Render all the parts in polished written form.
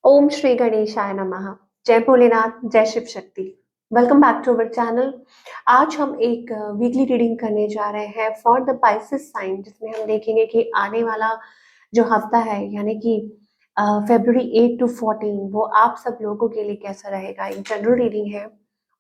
ओम श्री गणेशाय नमः। जय भोलेनाथ, जय Shiv Shakti. Welcome back to our channel. आज हम एक वीकली रीडिंग करने जा रहे हैं फॉर द पाइसेस साइन, जिसमें हम देखेंगे कि आने वाला जो हफ्ता है यानी कि फरवरी 8 टू 14 वो आप सब लोगों के लिए कैसा रहेगा। एक जनरल रीडिंग है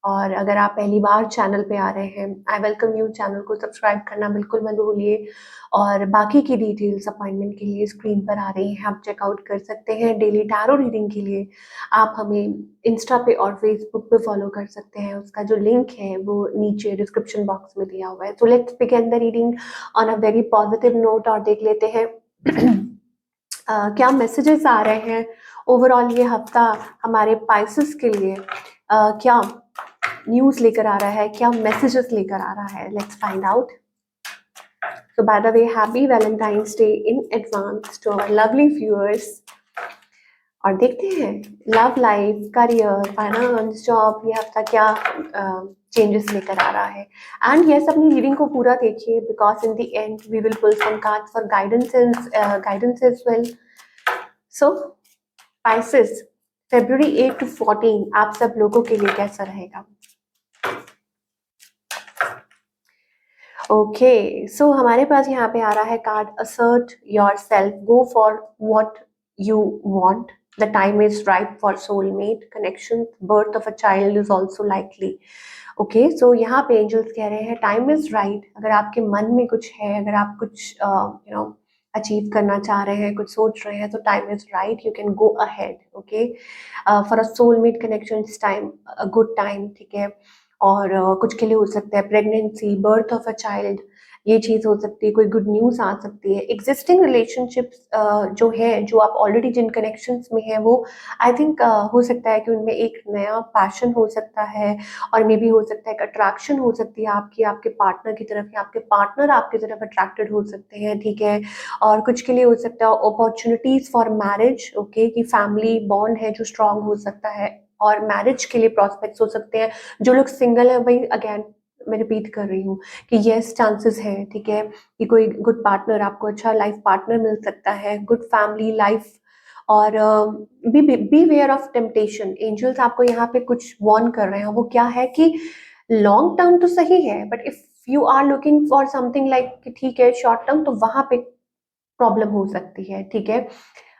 और अगर आप पहली बार चैनल पे आ रहे हैं, आई वेलकम यू। चैनल को सब्सक्राइब करना बिल्कुल मत भूलिए और बाकी की डिटेल्स अपॉइंटमेंट के लिए स्क्रीन पर आ रही हैं, आप चेकआउट कर सकते हैं। डेली टैरो रीडिंग के लिए आप हमें इंस्टा पे और फेसबुक पे फॉलो कर सकते हैं। उसका जो लिंक है वो नीचे डिस्क्रिप्शन बॉक्स में दिया हुआ है। तो let's begin the reading on a very positive note और देख लेते हैं क्या मैसेजेस आ रहे हैं ओवरऑल ये हफ्ता हमारे पाइसेस के लिए। क्या न्यूज लेकर आ रहा है, क्या मैसेजेस लेकर आ रहा है, let's find out. So by the way, happy Valentine's Day in advance to our lovely viewers. और देखते हैं love life, career, finance, job ये हफ्ता क्या चेंजेस लेकर आ रहा है। एंड यस, अपनी रीडिंग को पूरा देखिए because in the end we will pull some cards for guidance as well. So Pisces, फरवरी 8 टू 14 आप सब लोगों के लिए कैसा रहेगा। ओके सो हमारे पास यहाँ पे आ रहा है card assert your self, go for what you want, the time is right for soulmate connection, birth of a child is also likely. Okay so यहाँ पे एंजल्स कह रहे हैं टाइम इज राइट। अगर आपके मन में कुछ है, अगर आप कुछ अचीव करना चाह रहे हैं, कुछ सोच रहे हैं, तो time is right, you can go ahead. Okay for a soulmate connection time a good time, ठीक है। और कुछ के लिए हो सकता है pregnancy, birth of a child, ये चीज हो सकती है, कोई गुड न्यूज आ सकती है। एग्जिस्टिंग रिलेशनशिप्स जो है, जो आप ऑलरेडी जिन कनेक्शंस में है, वो आई थिंक हो सकता है कि उनमें एक नया पैशन हो सकता है और मे बी हो सकता है एक अट्रैक्शन हो सकती है आपकी आपके पार्टनर की तरफ या आपके पार्टनर आपकी तरफ अट्रैक्टेड हो सकते हैं, ठीक है। और कुछ के लिए हो सकता है अपॉर्चुनिटीज फॉर मैरिज, ओके, कि फैमिली बॉन्ड है जो स्ट्रांग हो सकता है और मैरिज के लिए प्रॉस्पेक्ट्स हो सकते हैं। जो लोग सिंगल है, वही अगेन मैं रिपीट कर रही हूँ कि यस चांसेस है, ठीक है, कि कोई गुड पार्टनर, आपको अच्छा लाइफ पार्टनर मिल सकता है, गुड फैमिली लाइफ। और beware of temptation. Angels आपको यहाँ पे कुछ वॉर्न कर रहे हैं, वो क्या है कि लॉन्ग टर्म तो सही है but if you are looking for something like ठीक है शॉर्ट टर्म, तो वहां पे प्रॉब्लम हो सकती है, ठीक है।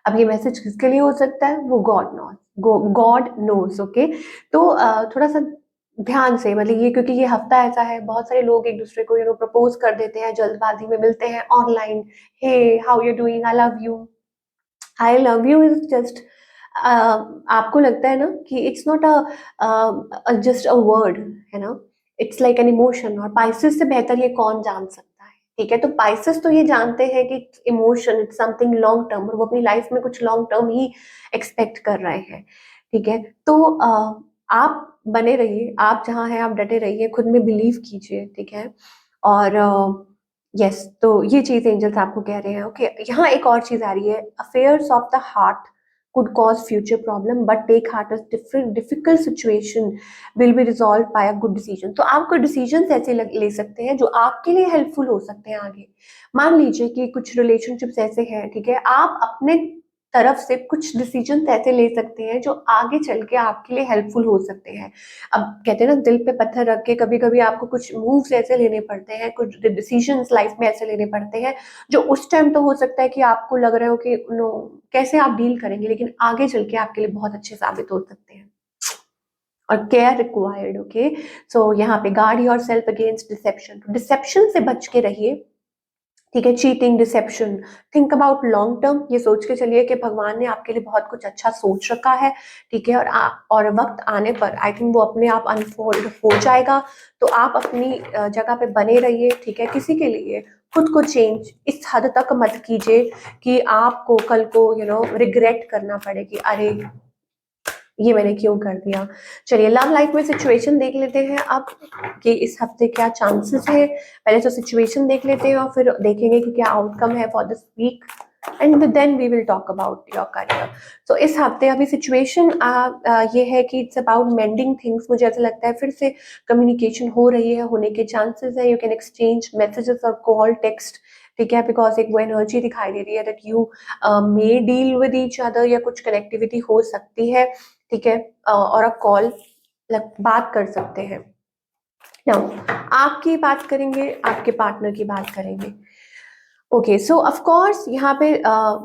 अब ये मैसेज किसके लिए हो सकता है, वो गॉड नोज, ओके। तो थोड़ा सा ध्यान से, मतलब ये क्योंकि ये हफ्ता ऐसा है, बहुत सारे लोग एक दूसरे को प्रपोज कर देते हैं, जल्दबाजी में मिलते हैं online. Hey how you doing, I love you, I love you is just, आपको लगता है ना कि it's not a just a word, है ना, इट्स लाइक एन इमोशन। और पाइसेस से बेहतर ये कौन जान सकता है, ठीक है। तो पाइसेस तो ये जानते हैं कि emotion it's something long term, और वो अपनी लाइफ में कुछ लॉन्ग टर्म ही एक्सपेक्ट कर रहे हैं, ठीक है। तो आप बने रहिए, आप जहाँ हैं आप डटे रहिए, खुद में बिलीव कीजिए, ठीक है। और यस तो ये चीज एंजल्स आपको कह रहे हैं, ओके। यहाँ एक और चीज आ रही है, affairs of the heart could cause future problem but take heart as difficult situation will be resolved by a good decision। तो आप कोई डिसीजन ऐसे ले सकते हैं जो आपके लिए हेल्पफुल हो सकते हैं आगे। मान लीजिए कि कुछ रिलेशनशिप्स ऐसे हैं, ठीक है, आप अपने तरफ से कुछ डिसीजन ऐसे ले सकते हैं जो आगे चल के आपके लिए हेल्पफुल हो सकते हैं। अब कहते हैं ना, दिल पे पत्थर रख के कभी कभी आपको कुछ मूव्स ऐसे लेने पड़ते हैं, कुछ डिसीजंस लाइफ में ऐसे लेने पड़ते हैं जो उस टाइम तो हो सकता है कि आपको लग रहा हो कि नो कैसे आप डील करेंगे, लेकिन आगे चल के आपके लिए बहुत अच्छे साबित हो सकते हैं। और केयर रिक्वायर्ड, ओके। सो यहाँ पे guard your self against deception, deception से बच के रहिए, ठीक है। Cheating, deception, think about long term, ये सोच के चलिए कि भगवान ने आपके लिए बहुत कुछ अच्छा सोच रखा है, ठीक है। और वक्त आने पर आई थिंक वो अपने आप अनफोल्ड हो जाएगा। तो आप अपनी जगह पे बने रहिए, ठीक है। किसी के लिए खुद को चेंज इस हद तक मत कीजिए कि आपको कल को रिग्रेट करना पड़े कि अरे ये मैंने क्यों कर दिया। चलिए लव लाइफ में सिचुएशन देख लेते हैं अब कि इस हफ्ते क्या चांसेस है। पहले तो सिचुएशन देख लेते हैं और फिर देखेंगे कि क्या आउटकम है for this week and then we will talk about your career. तो इस हफ्ते अभी सिचुएशन ये है कि इट्स अबाउट मेंडिंग थिंग्स। मुझे ऐसा लगता है फिर से कम्युनिकेशन हो रही है, होने के चांसेस है। यू कैन एक्सचेंज मैसेजेस और कॉल टेक्स्ट, ठीक है, बिकॉज एक वो एनर्जी दिखाई दे रही है that you may deal with each other, या कुछ कनेक्टिविटी हो सकती है, ठीक है, और अ कॉल, बात कर सकते हैं। नाउ आपकी बात करेंगे, आपके पार्टनर की बात करेंगे। ओके, सो ऑफ कोर्स यहाँ पे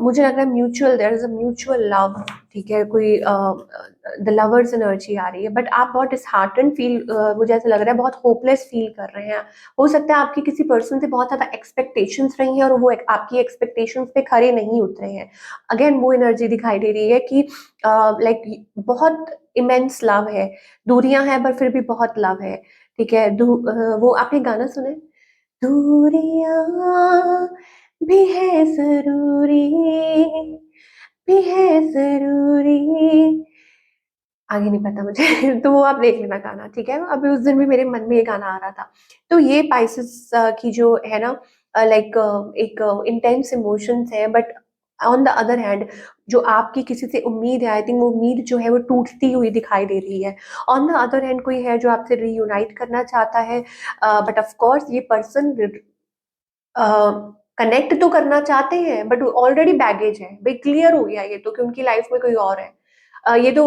मुझे लग रहा है mutual, there is a mutual love, ठीक है, कोई द लवर्स एनर्जी आ रही है, बट आप बहुत डिसहार्टन फील, मुझे ऐसा लग रहा है बहुत होपलेस फील कर रहे हैं। हो सकता है आपकी किसी पर्सन से बहुत ज़्यादा एक्सपेक्टेशंस रही हैं और वो आपकी एक्सपेक्टेशंस पे खरे नहीं उतरे हैं। अगेन वो एनर्जी दिखाई दे रही है कि लाइक बहुत इमेंस लव है, दूरियां हैं पर फिर भी बहुत लव है, ठीक है। वो आपने गाना सुना है, दूरियां भी है जरूरी, भी है जरूरी, आगे नहीं पता मुझे तो वो आप देख लेना गाना, ठीक है। अभी उस दिन भी मेरे मन में ये गाना आ रहा था। तो ये पाइसेस की जो है ना, लाइक एक इंटेंस इमोशंस है, but on the other hand जो आपकी किसी से उम्मीद है, आई थिंक वो उम्मीद जो है वो टूटती हुई दिखाई दे रही है। ऑन द अदर हैंड कोई है जो आपसे रीयूनाइट करना चाहता है, बट ऑफ कोर्स ये पर्सन कनेक्ट तो करना चाहते हैं, बट ऑलरेडी बैगेज है भाई, क्लियर हो गया ये तो कि उनकी लाइफ में कोई और है। ये तो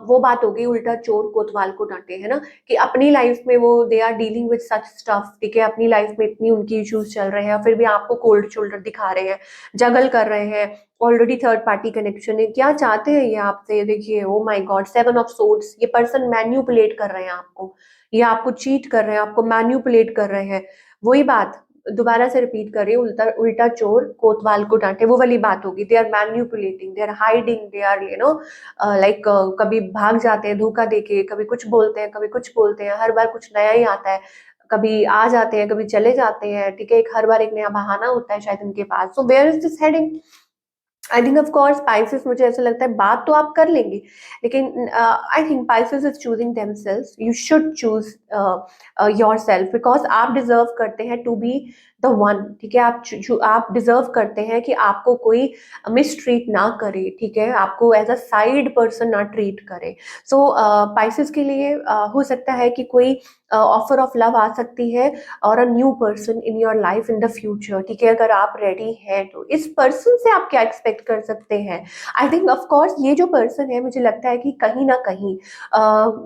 वो बात हो गई, उल्टा चोर कोतवाल को डांटे, है ना, कि अपनी लाइफ में वो they are dealing with such stuff, ठीक है, अपनी लाइफ में इतनी उनकी इश्यूज चल रहे हैं, फिर भी आपको कोल्ड शोल्डर दिखा रहे हैं, जगल कर रहे हैं, ऑलरेडी थर्ड पार्टी कनेक्शन है। क्या चाहते हैं ये आपसे, देखिए, oh my God, 7 of swords, ये पर्सन मैन्युपुलेट कर रहे हैं आपको, ये आपको चीट कर रहे हैं, आपको मैन्युपुलेट कर रहे हैं। वही बात दोबारा से रिपीट कर रही हूँ, उल्टा उल्टा चोर कोतवाल को डांटे, वो वाली बात होगी। They are manipulating, they are hiding, they are like कभी भाग जाते हैं धोखा देके, कभी कुछ बोलते हैं, कभी कुछ बोलते हैं, हर बार कुछ नया ही आता है, कभी आ जाते हैं, कभी चले जाते हैं, ठीक है, एक हर बार एक नया बहाना होता है शायद उनके पास। So where is this heading? I think of course pieces, मुझे ऐसा लगता है बात तो आप कर लेंगे, लेकिन I think Pisces is choosing themselves, you should choose your self, because आप डिजर्व करते हैं टू बी द वन, ठीक है। आप डिजर्व करते हैं कि आपको कोई मिसट्रीट ना करे, ठीक है, आपको एज अ साइड पर्सन ना ट्रीट करे। सो पाइसेस के लिए हो सकता है कि कोई ऑफर ऑफ लव आ सकती है, और a new person in your life in the future, ठीक है। अगर आप रेडी हैं तो इस पर्सन से आप क्या एक्सपेक्ट कर सकते हैं? आई थिंक ऑफ कोर्स ये जो पर्सन है, मुझे लगता है कि कहीं ना कहीं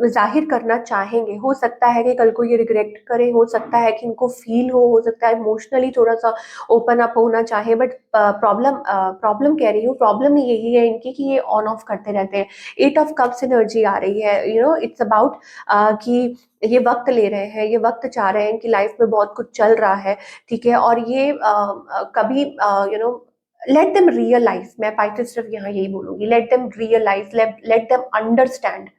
जाहिर करना चाहेंगे। हो सकता है कि कल को ये रिग्रेट करें, हो सकता है कि इनको फील हो सकता है इमोशनली थोड़ा सा ओपन अप होना चाहे, बट प्रॉब्लम कह रही हूँ, प्रॉब्लम यही है इनकी कि ये ऑन ऑफ करते रहते हैं। 8 ऑफ कप्स एनर्जी आ रही है, इट्स अबाउट कि ये वक्त ले रहे हैं, ये वक्त चाह रहे हैं, कि लाइफ में बहुत कुछ चल रहा है, ठीक है, और ये कभी लेट देम रियलाइज, मैं पाइथन सिर्फ यहाँ यही बोलूंगी, let them realise, let them understand.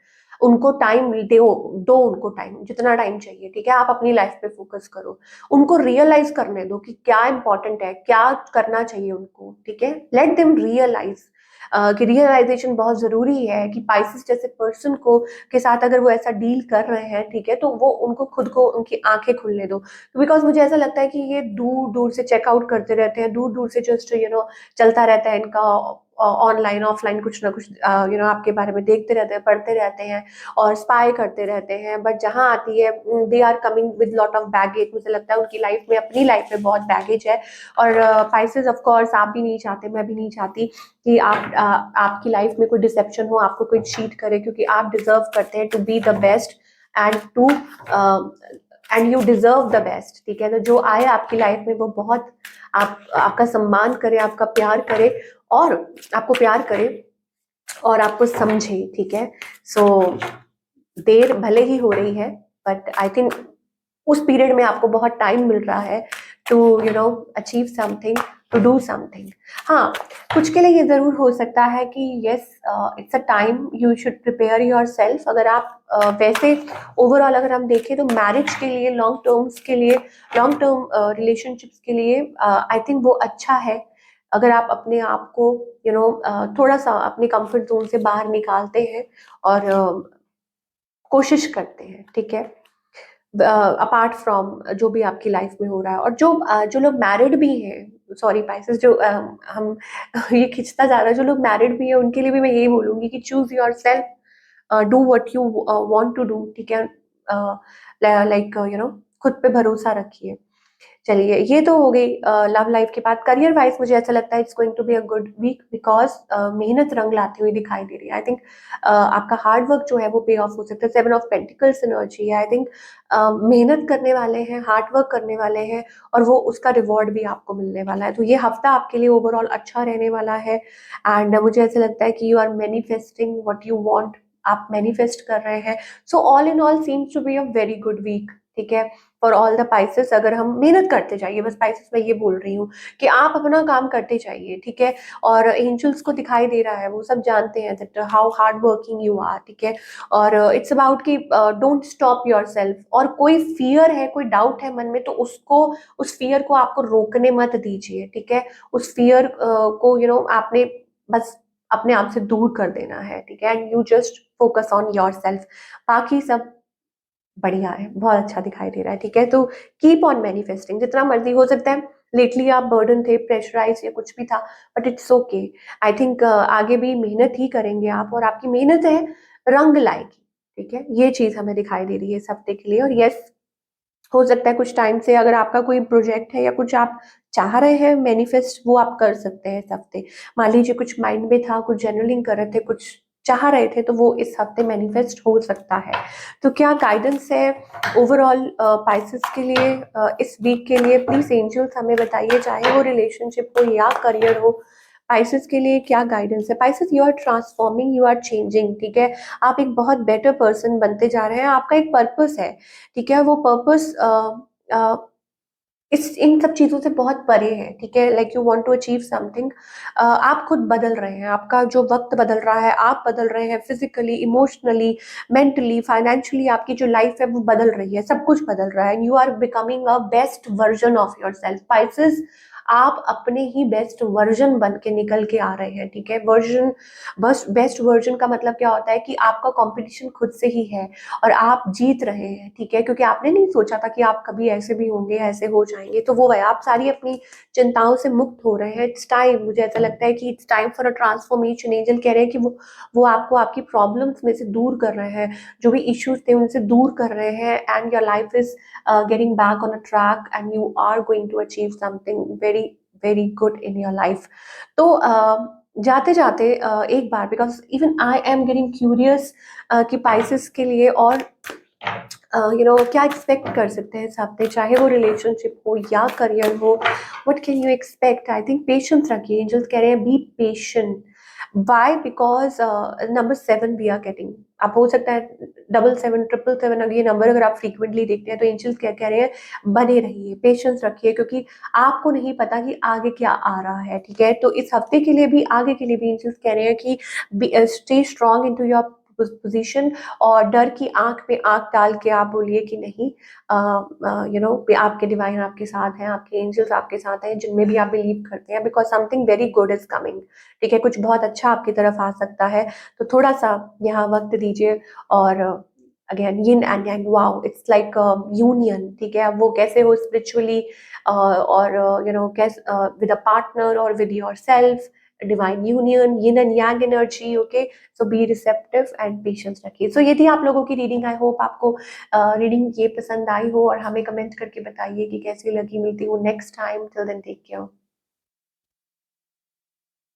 उनको टाइम दो उनको टाइम, जितना टाइम चाहिए, ठीक है। आप अपनी लाइफ पे फोकस करो, उनको रियलाइज करने दो कि क्या इंपॉर्टेंट है, क्या करना चाहिए उनको, ठीक है। लेट देम रियलाइज कि रियलाइजेशन बहुत जरूरी है, कि पाइसेस जैसे पर्सन को के साथ अगर वो ऐसा डील कर रहे हैं, ठीक है, तो वो उनको खुद को उनकी आंखें खुलने दो। बिकॉज मुझे ऐसा लगता है कि ये दूर दूर से चेकआउट करते रहते हैं, दूर दूर से जस्ट चलता रहता है इनका, ऑनलाइन ऑफलाइन कुछ ना कुछ आपके बारे में देखते रहते हैं, पढ़ते रहते हैं, और स्पाई करते रहते हैं। बट जहाँ आती है, they are coming with lot of baggage, मुझे लगता है उनकी लाइफ में, अपनी लाइफ में बहुत बैगेज है। और पाइसेस ऑफ कोर्स आप भी नहीं चाहते, मैं भी नहीं चाहती कि आपकी लाइफ में कोई डिसेप्शन हो, आपको कोई चीट करे, क्योंकि आप डिजर्व करते हैं to be the best, and you deserve the best, ठीक है। तो जो आए आपकी लाइफ में वो बहुत आपका सम्मान करे, आपका प्यार करे, और आपको प्यार करे और आपको समझे, ठीक है। सो देर भले ही हो रही है, बट आई थिंक उस पीरियड में आपको बहुत टाइम मिल रहा है to achieve something, to do something. हाँ, कुछ के लिए ये जरूर हो सकता है कि yes, it's a time you should prepare your self. अगर आप वैसे ओवरऑल अगर हम देखें तो मैरिज के लिए, लॉन्ग टर्म्स के लिए, लॉन्ग टर्म रिलेशनशिप्स के लिए आई थिंक वो अच्छा है, अगर आप अपने आप को थोड़ा सा अपने कंफर्ट जोन से बाहर निकालते हैं, और कोशिश करते हैं, ठीक है, अपार्ट फ्रॉम जो भी आपकी लाइफ में हो रहा है। और जो लोग मैरिड भी हैं, सॉरी पाइसेस, जो हम ये खिंचता जा रहा है, जो लोग मैरिड भी हैं उनके लिए भी मैं यही बोलूंगी कि choose your self, do what you want to do, ठीक है, लाइक खुद पे भरोसा रखिए। चलिए ये तो हो गई लव लाइफ की बात। करियर वाइज मुझे ऐसा लगता है it's going to be a good week because मेहनत रंग लाती हुई दिखाई दे रही है। आई थिंक आपका हार्ड वर्क जो है वो पे ऑफ हो सकता है। 7 ऑफ पेंटिकल्स एनर्जी है। आई थिंक मेहनत करने वाले हैं, हार्ड वर्क करने वाले हैं और वो उसका रिवॉर्ड भी आपको मिलने वाला है। तो ये हफ्ता आपके लिए ओवरऑल अच्छा रहने वाला है। एंड मुझे ऐसा लगता है कि you are manifesting what you want, आप मैनिफेस्ट कर रहे हैं। So all in all seems to be a very good week. ठीक है, फॉर ऑल द पाइसेस अगर हम मेहनत करते जाइए, बस पाइसेस मैं ये बोल रही हूँ कि आप अपना काम करते जाइए। ठीक है, और एंजल्स को दिखाई दे रहा है, वो सब जानते हैं that how hard working you are. ठीक है, और इट्स अबाउट कि डोंट स्टॉप योर सेल्फ। और कोई फियर है, कोई डाउट है मन में, तो उसको, उस फियर को आपको रोकने मत दीजिए। ठीक है, उस फियर को आपने बस अपने आप से दूर कर देना है। ठीक है, and you just focus on your self. बाकी सब बढ़िया है, बहुत अच्छा दिखाई दे रहा है। ठीक है, तो कीप ऑन मैनिफेस्टिंग जितना मर्जी। हो सकता है लेटली आप बर्डन थे, प्रेशराइज या कुछ भी था, but it's okay. I think आगे भी मेहनत ही करेंगे आप, और आपकी मेहनत है रंग लाएगी। ठीक है, ये चीज हमें दिखाई दे रही है इस हफ्ते के लिए। और यस, हो सकता है कुछ टाइम से अगर आपका कोई प्रोजेक्ट है या कुछ आप चाह रहे हैं मैनिफेस्ट, वो आप कर सकते हैं इस हफ्ते। मान लीजिए कुछ माइंड में था, कुछ जर्नलिंग कर रहे थे, कुछ चाह रहे थे, तो वो इस हफ्ते मैनिफेस्ट हो सकता है। तो क्या गाइडेंस है ओवरऑल पाइसेस के लिए इस वीक के लिए? प्लीज एंजल्स हमें बताइए, चाहे वो रिलेशनशिप हो या करियर हो, पाइसेस के लिए क्या गाइडेंस है? Pisces, you are transforming, you are changing. ठीक है, आप एक बहुत बेटर पर्सन बनते जा रहे हैं। आपका एक पर्पस है। ठीक है, वो पर्पस इस इन सब चीजों से बहुत परे है। ठीक है, like you want to achieve something. आप खुद बदल रहे हैं, आपका जो वक्त बदल रहा है, आप बदल रहे हैं फिजिकली, इमोशनली, मेंटली, फाइनेंशियली। आपकी जो लाइफ है वो बदल रही है, सब कुछ बदल रहा है। You are becoming a best version of your self Pisces. आप अपने ही बेस्ट वर्जन बन के निकल के आ रहे हैं। ठीक है, वर्जन, बस बेस्ट वर्जन का मतलब क्या होता है कि आपका कंपटीशन खुद से ही है और आप जीत रहे हैं। ठीक है, क्योंकि आपने नहीं सोचा था कि आप कभी ऐसे भी होंगे, ऐसे हो जाएंगे। तो वो है, आप सारी अपनी चिंताओं से मुक्त हो रहे हैं। इट्स टाइम, मुझे ऐसा लगता है कि it's time for a transformation. Angel कह रहे हैं कि वो आपको आपकी प्रॉब्लम्स में से दूर कर रहे हैं, जो भी इश्यूज थे उनसे दूर कर रहे हैं। And your life is getting back on a track and you are going to achieve something very very good in your life. तो जाते जाते एक बार, because even I am getting curious कि पाइसेस के लिए और क्या एक्सपेक्ट कर सकते हैं इस हफ्ते, चाहे वो रिलेशनशिप हो या करियर हो। What can you expect? I think patience रखिए। एंजल्स कह रहे हैं be patient. Why? Because number 7 we are getting. आप हो सकता है 77, 777 अगर ये नंबर अगर आप फ्रीक्वेंटली देखते हैं, तो एंजल्स क्या कह रहे हैं, बने रहिए, पेशेंस रखिए, क्योंकि आपको नहीं पता कि आगे क्या आ रहा है। ठीक है, तो इस हफ्ते के लिए भी, आगे के लिए भी एंजल्स कह रहे हैं कि stay strong into your position. और डर की आंख में आंख डाल के आप बोलिए कि नहीं, आपके डिवाइन आपके साथ हैं, आपके एंजल्स आपके साथ हैं, जिनमें भी आप बिलीव करते हैं, because something very good is coming. ठीक है, कुछ बहुत अच्छा आपकी तरफ आ सकता है। तो थोड़ा सा यहाँ वक्त दीजिए। और again yin and yang, wow, it's like union. ठीक है, अब वो कैसे हो स्पिरिचुअली, और कैसे विद अ पार्टनर और with your self, divine union, yin and yang energy. Okay, so be receptive and patience रखिए। सो ये थी आप लोगों की रीडिंग। आई होप आपको रीडिंग ये पसंद आई हो, और हमें कमेंट करके बताइए कि कैसी लगी। मिलती हूँ next time. Till then take care.